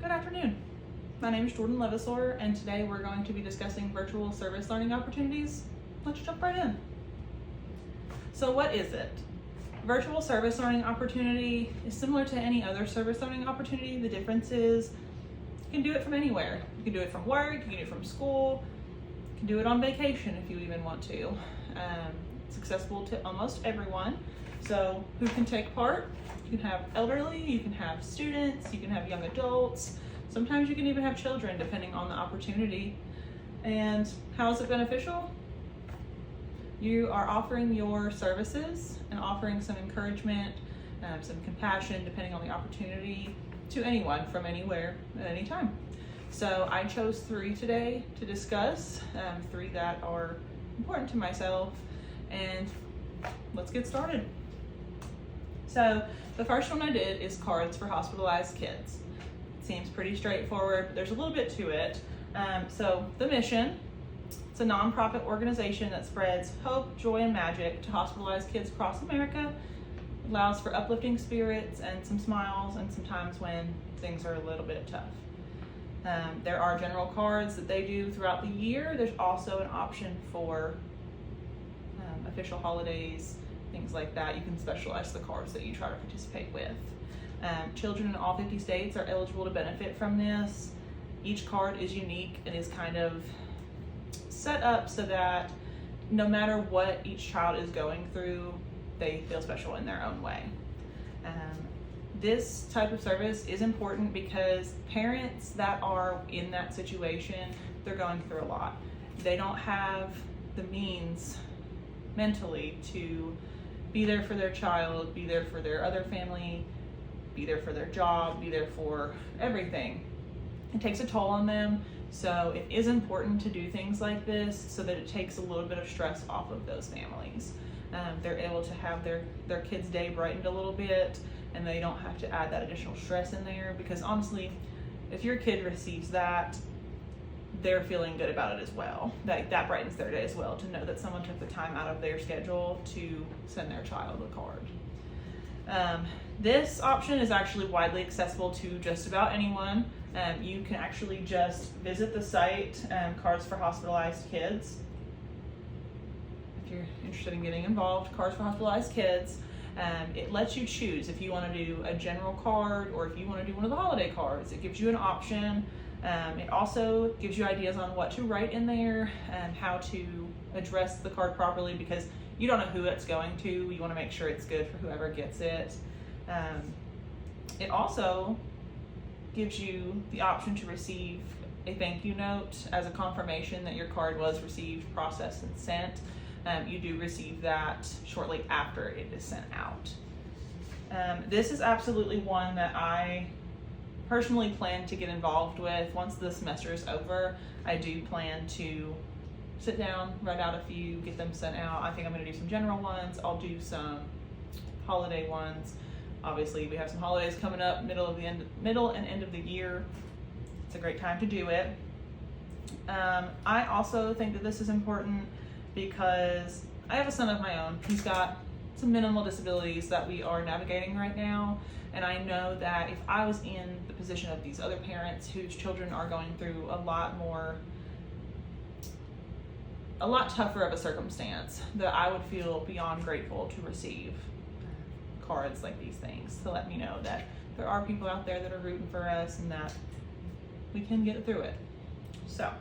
Good afternoon. My name is Jordan Levisor, and today we're going to be discussing virtual service learning opportunities. Let's jump right in. So what is it? Virtual service learning opportunity is similar to any other service learning opportunity. The difference is you can do it from anywhere. You can do it from work, you can do it from school, you can do it on vacation if you even want to. It's accessible to almost everyone. So who can take part? You can have elderly, you can have students, you can have young adults. Sometimes you can even have children depending on the opportunity. And how is it beneficial? You are offering your services and offering some encouragement, some compassion depending on the opportunity to anyone from anywhere at any time. So I chose 3 today to discuss, 3 that are important to myself, and let's get started. So the first one I did is cards for hospitalized kids. It seems pretty straightforward, but there's a little bit to it. So the mission, it's a nonprofit organization that spreads hope, joy, and magic to hospitalized kids across America. It allows for uplifting spirits and some smiles and some times when things are a little bit tough. There are general cards that they do throughout the year. There's also an option for official holidays, things like that. You can specialize the cards that you try to participate with. Children in all 50 states are eligible to benefit from this. Each card is unique and is kind of set up so that no matter what each child is going through, they feel special in their own way. This type of service is important because parents that are in that situation, they're going through a lot. They don't have the means mentally to be there for their child, be there for their other family, be there for their job, be there for everything. It takes a toll on them, so it is important to do things like this so that it takes a little bit of stress off of those families. They're able to have their kids' day brightened a little bit, and they don't have to add that additional stress in there, because honestly, if your kid receives that, they're feeling good about it as well. That brightens their day as well, to know that someone took the time out of their schedule to send their child a card. This option is actually widely accessible to just about anyone. You can actually just visit the site, Cards for Hospitalized Kids. If you're interested in getting involved, Cards for Hospitalized Kids. It lets you choose if you want to do a general card or if you want to do one of the holiday cards. It gives you an option. It also gives you ideas on what to write in there and how to address the card properly, because you don't know who it's going to. You want to make sure it's good for whoever gets it. It also gives you the option to receive a thank you note as a confirmation that your card was received, processed, and sent. You do receive that shortly after it is sent out. This is absolutely one that I personally plan to get involved with. Once the semester is over, I do plan to sit down, write out a few, get them sent out. I think I'm going to do some general ones. I'll do some holiday ones. Obviously, we have some holidays coming up, middle and end of the year. It's a great time to do it. I also think that this is important because I have a son of my own. He's got some minimal disabilities that we are navigating right now. And I know that if I was in the position of these other parents whose children are going through a lot tougher of a circumstance, that I would feel beyond grateful to receive cards like these things to let me know that there are people out there that are rooting for us and that we can get through it. So,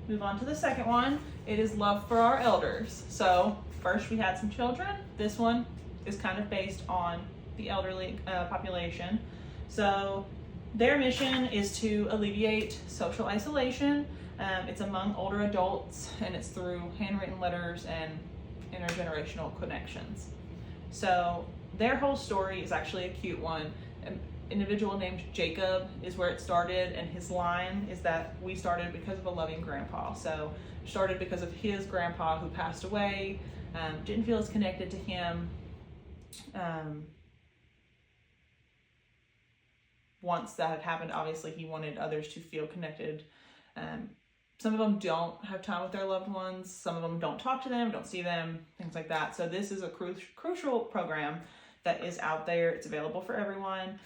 move on to the second one. It is Love for Our Elders. So, first we had some children. This one is kind of based on the elderly population. So their mission is to alleviate social isolation. It's among older adults, and it's through handwritten letters and intergenerational connections. So their whole story is actually a cute one. An individual named Jacob is where it started, and his line is that we started because of a loving grandpa. So started because of his grandpa who passed away, didn't feel as connected to him. Once that had happened, obviously he wanted others to feel connected. Some of them don't have time with their loved ones. Some of them don't talk to them, don't see them, things like that. So this is a crucial program that is out there. It's available for everyone.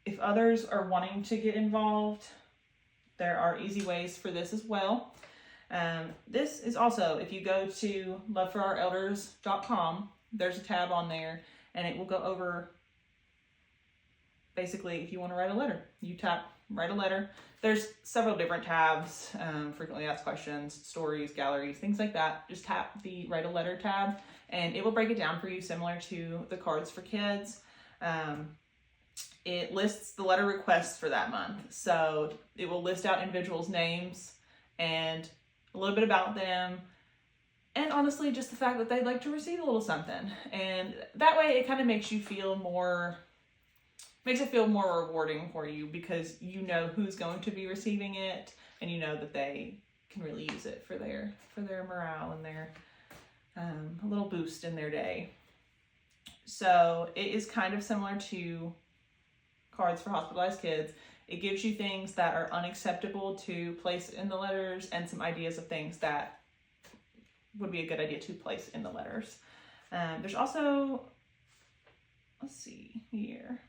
If If others are wanting to get involved, there are easy ways for this as well. This is also, if you go to loveforourElders.com, there's a tab on there, and it will go over, basically, if you want to write a letter, you tap write a letter. There's several different tabs, frequently asked questions, stories, galleries, things like that. Just tap the write a letter tab, and it will break it down for you, similar to the cards for kids. It lists the letter requests for that month. So it will list out individuals' names and a little bit about them, and honestly, just the fact that they'd like to receive a little something. And that way it kind of makes it feel more rewarding for you, because you know who's going to be receiving it, and you know that they can really use it for their morale and their a little boost in their day. So it is kind of similar to cards for hospitalized kids. It gives you things that are unacceptable to place in the letters, and some ideas of things that would be a good idea to place in the letters. There's also, let's see here.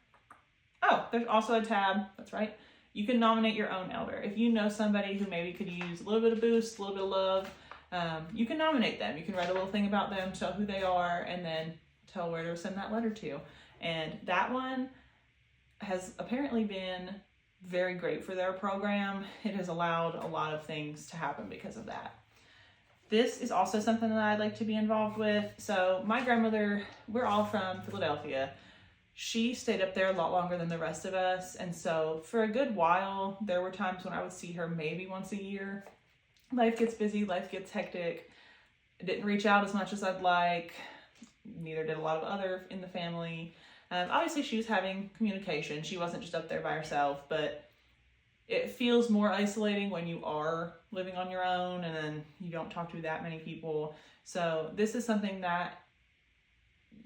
Oh, there's also a tab, that's right. You can nominate your own elder. If you know somebody who maybe could use a little bit of boost, a little bit of love, you can nominate them. You can write a little thing about them, show who they are, and then tell where to send that letter to. And that one has apparently been very great for their program. It has allowed a lot of things to happen because of that. This is also something that I'd like to be involved with. So my grandmother, we're all from Philadelphia. She stayed up there a lot longer than the rest of us. And so for a good while, there were times when I would see her maybe once a year. Life gets busy, life gets hectic. I didn't reach out as much as I'd like. Neither did a lot of other in the family. Obviously, she was having communication. She wasn't just up there by herself, but it feels more isolating when you are living on your own and then you don't talk to that many people. So this is something that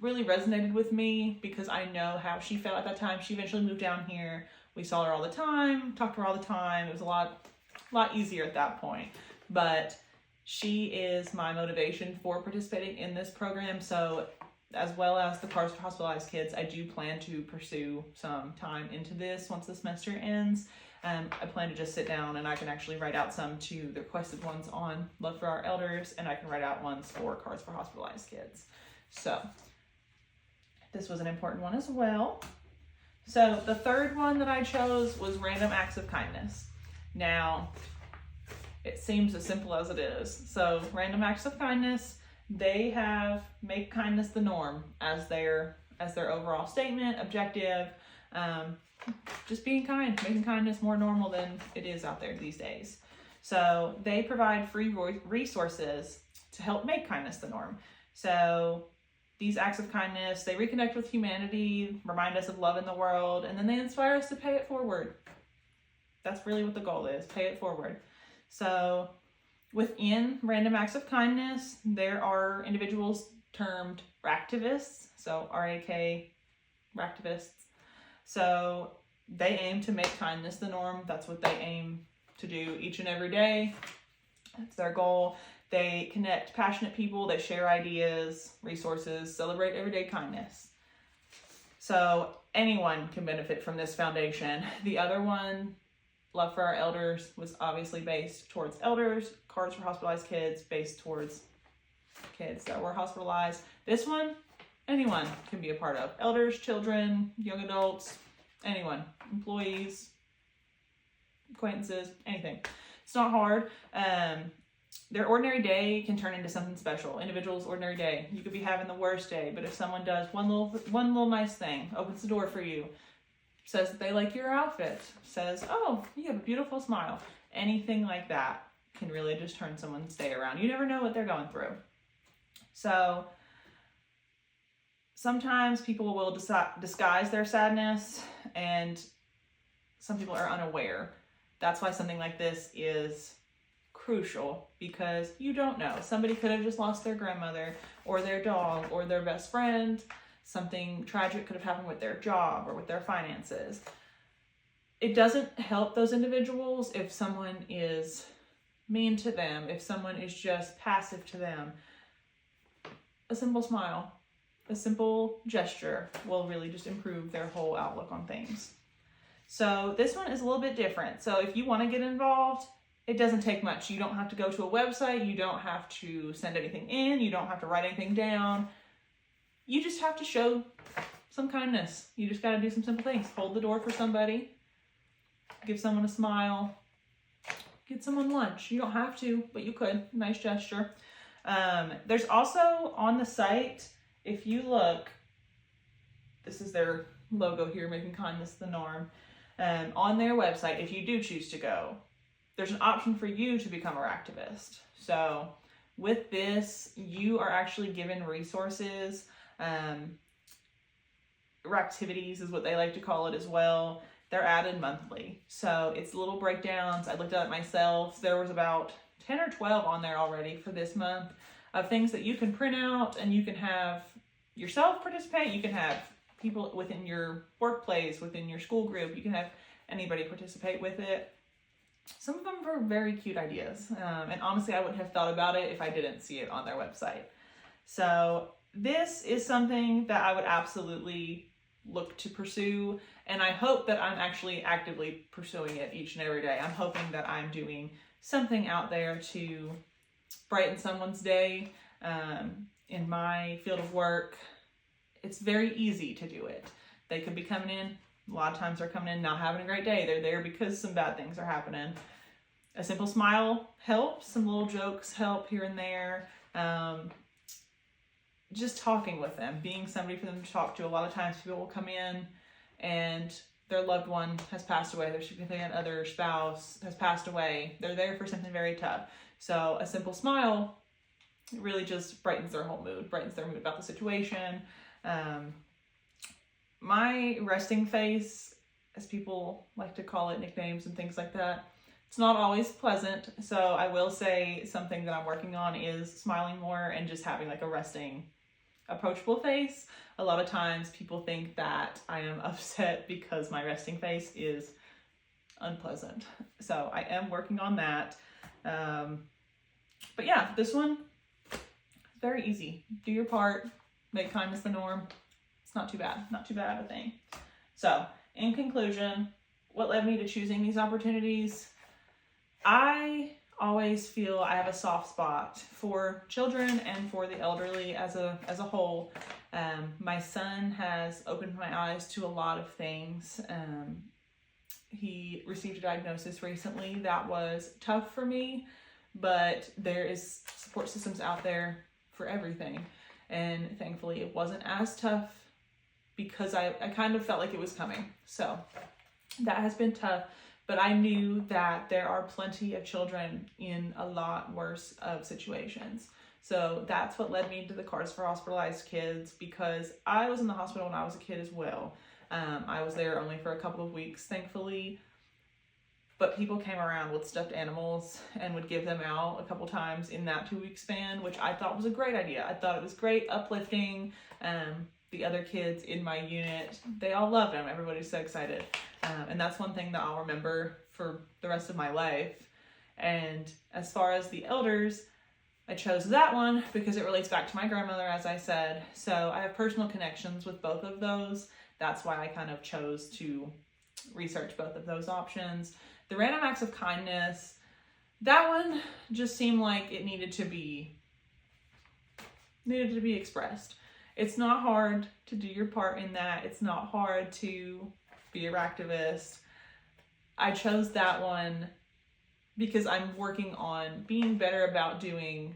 really resonated with me, because I know how she felt at that time. She eventually moved down here. We saw her all the time, talked to her all the time. It was a lot easier at that point. But she is my motivation for participating in this program. So as well as the Cards for Hospitalized Kids, I do plan to pursue some time into this once the semester ends. I plan to just sit down and I can actually write out some to the requested ones on Love for Our Elders, and I can write out ones for Cards for Hospitalized Kids. So this was an important one as well. So the third one that I chose was Random Acts of Kindness. Now, it seems as simple as it is. So Random Acts of Kindness, they have make kindness the norm as their overall statement, objective. Just being kind, making kindness more normal than it is out there these days. So they provide free resources to help make kindness the norm. So these acts of kindness, they reconnect with humanity, remind us of love in the world, and then they inspire us to pay it forward. That's really what the goal is, pay it forward. So within Random Acts of Kindness, there are individuals termed Ractivists, so R-A-K, Ractivists. So they aim to make kindness the norm. That's what they aim to do each and every day. That's their goal. They connect passionate people, they share ideas, resources, celebrate everyday kindness. So anyone can benefit from this foundation. The other one, Love for Our Elders, was obviously based towards elders. Cards for Hospitalized Kids, based towards kids that were hospitalized. This one, anyone can be a part of. Elders, children, young adults, anyone. Employees, acquaintances, anything. It's not hard. Their ordinary day can turn into something special. Individual's ordinary day. You could be having the worst day, but if someone does one little nice thing, opens the door for you, says that they like your outfit, says, oh, you have a beautiful smile, anything like that can really just turn someone's day around. You never know what they're going through. So sometimes people will disguise their sadness, and some people are unaware. That's why something like this is crucial, because you don't know. Somebody could have just lost their grandmother or their dog or their best friend. Something tragic could have happened with their job or with their finances. It doesn't help those individuals if someone is mean to them, if someone is just passive to them. A simple smile, a simple gesture will really just improve their whole outlook on things. So this one is a little bit different. So if you want to get involved, it doesn't take much. You don't have to go to a website. You don't have to send anything in. You don't have to write anything down. You just have to show some kindness. You just got to do some simple things. Hold the door for somebody. Give someone a smile. Get someone lunch. You don't have to, but you could. Nice gesture. There's also on the site, if you look, this is their logo here, making kindness the norm. On their website, if you do choose to go, there's an option for you to become a activist. So with this, you are actually given resources. Activities is what they like to call it as well. They're added monthly. So it's little breakdowns. I looked at it myself. There was about 10 or 12 on there already for this month of things that you can print out, and you can have yourself participate. You can have people within your workplace, within your school group. You can have anybody participate with it. Some of them were very cute ideas. And honestly, I wouldn't have thought about it if I didn't see it on their website. So this is something that I would absolutely look to pursue, and I hope that I'm actually actively pursuing it each and every day. I'm hoping that I'm doing something out there to brighten someone's day. In my field of work, it's very easy to do it. They could be coming in, a lot of times they're coming in not having a great day. They're there because some bad things are happening. A simple smile helps, some little jokes help here and there. Just talking with them, being somebody for them to talk to. A lot of times people will come in and their loved one has passed away, their significant other, spouse has passed away. They're there for something very tough. So a simple smile really just brightens their whole mood, brightens their mood about the situation. My resting face, as people like to call it, nicknames and things like that, it's not always pleasant. So I will say something that I'm working on is smiling more and just having like a resting, approachable face. A lot of times people think that I am upset because my resting face is unpleasant. So I am working on that. But yeah, this one is very easy. Do your part, make kindness the norm. It's not too bad, not too bad of a thing. So in conclusion, what led me to choosing these opportunities? I always feel I have a soft spot for children and for the elderly as a whole. My son has opened my eyes to a lot of things. He received a diagnosis recently that was tough for me, but there is support systems out there for everything. And thankfully it wasn't as tough because I kind of felt like it was coming. So that has been tough. But I knew that there are plenty of children in a lot worse of situations. So that's what led me to the Cars for Hospitalized Kids, because I was in the hospital when I was a kid as well. I was there only for a couple of weeks, thankfully. But people came around with stuffed animals and would give them out a couple times in that 2-week span, which I thought was a great idea. I thought it was great, uplifting. The other kids in my unit, they all loved them. Everybody's so excited. And that's one thing that I'll remember for the rest of my life. And as far as the elders, I chose that one because it relates back to my grandmother, as I said. So I have personal connections with both of those. That's why I kind of chose to research both of those options. The random acts of kindness, that one just seemed like it needed to be expressed. It's not hard to do your part in that. It's not hard to be a activist. I chose that one because I'm working on being better about doing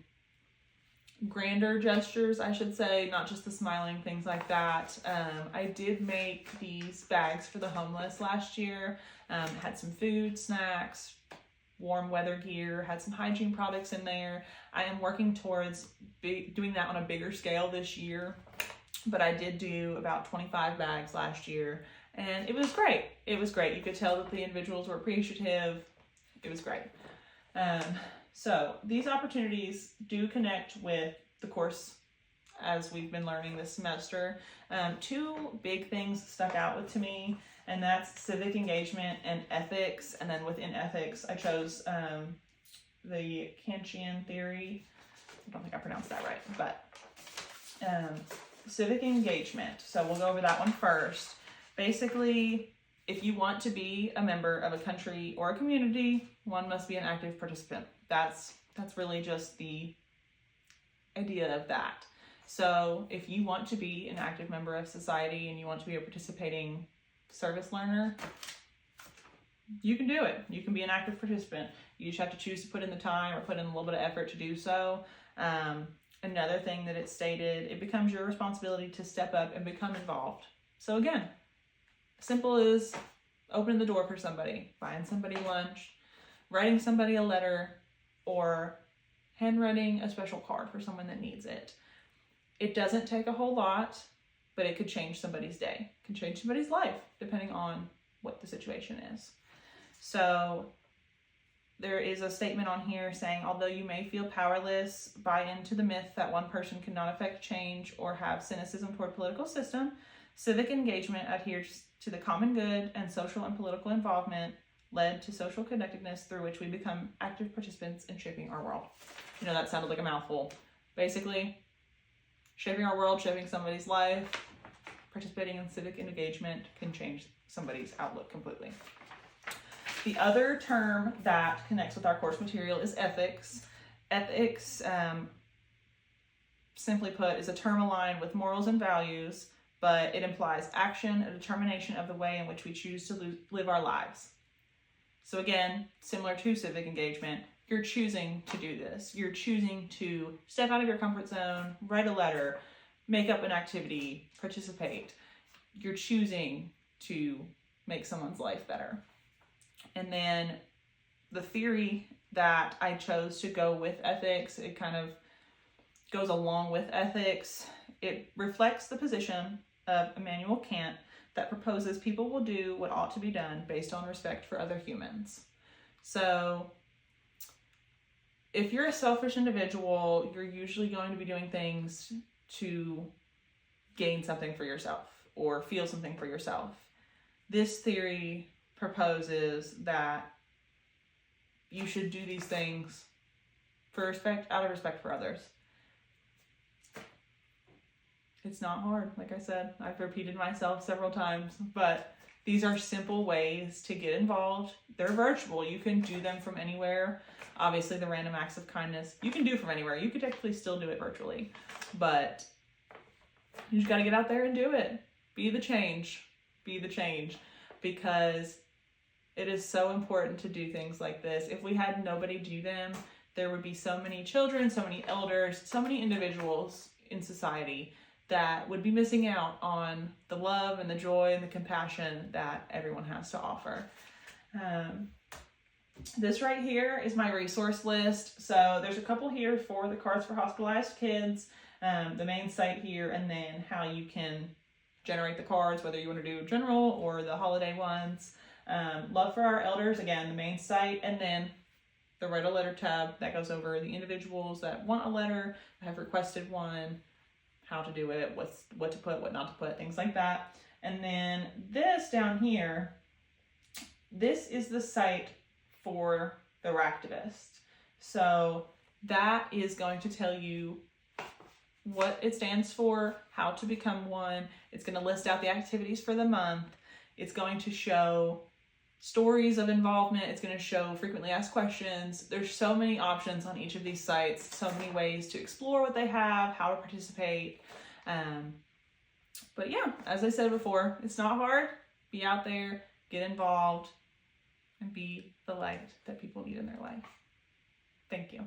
grander gestures, I should say, not just the smiling, things like that. I did make these bags for the homeless last year. Had some food, snacks, warm weather gear, had some hygiene products in there. I am working towards doing that on a bigger scale this year, but I did do about 25 bags last year, and it was great. It was great. You could tell that the individuals were appreciative. It was great. So these opportunities do connect with the course as we've been learning this semester. 2 big things stuck out to me, and that's civic engagement and ethics. And then within ethics, I chose the Kantian theory. I don't think I pronounced that right, but civic engagement. So we'll go over that one first. Basically, If you want to be a member of a country or a community, one must be an active participant. That's really just the idea of that. So if you want to be an active member of society and you want to be a participating service learner, you can do it. You can be an active participant. You just have to choose to put in the time or put in a little bit of effort to do so. Another thing that it stated, it becomes your responsibility to step up and become involved. So again, simple as opening the door for somebody, buying somebody lunch, writing somebody a letter, or handwriting a special card for someone that needs it. It doesn't take a whole lot, but it could change somebody's day. It can change somebody's life, depending on what the situation is. So there is a statement on here saying, although you may feel powerless, buy into the myth that one person cannot affect change or have cynicism toward political system, civic engagement adheres to the common good, and social and political involvement led to social connectedness through which we become active participants in shaping our world. You know, that sounded like a mouthful. Basically, shaping our world, shaping somebody's life, participating in civic engagement can change somebody's outlook completely. The other term that connects with our course material is ethics. Ethics, simply put, is a term aligned with morals and values, but it implies action, a determination of the way in which we choose to live our lives. So again, similar to civic engagement, you're choosing to do this. You're choosing to step out of your comfort zone, write a letter, make up an activity, participate. You're choosing to make someone's life better. And then the theory that I chose to go with ethics, it kind of goes along with ethics. It reflects the position of Immanuel Kant that proposes people will do what ought to be done based on respect for other humans. So if you're a selfish individual, you're usually going to be doing things to gain something for yourself or feel something for yourself. This theory proposes that you should do these things for respect, out of respect for others. It's not hard, like I said. I've repeated myself several times, but these are simple ways to get involved. They're virtual. You can do them from anywhere. Obviously, the random acts of kindness, you can do from anywhere. You could technically still do it virtually, but you just got to get out there and do it. Be the change. Be the change, because it is so important to do things like this. If we had nobody do them, there would be so many children, so many elders, so many individuals in society that would be missing out on the love and the joy and the compassion that everyone has to offer. This right here is my resource list. So there's a couple here for the cards for hospitalized kids, the main site here, and then how you can generate the cards, whether you want to do general or the holiday ones. Love for Our Elders, again, the main site, and then the Write a Letter tab that goes over the individuals that want a letter, have requested one, how to do it, what to put, what not to put, things like that. And then this down here, this is the site for the Ractivist. So that is going to tell you what it stands for, how to become one. It's going to list out the activities for the month. It's going to show stories of involvement. It's going to show frequently asked questions. There's so many options on each of these sites, so many ways to explore what they have, how to participate. But yeah, as I said before, it's not hard. Be out there, get involved, and be the light that people need in their life. Thank you.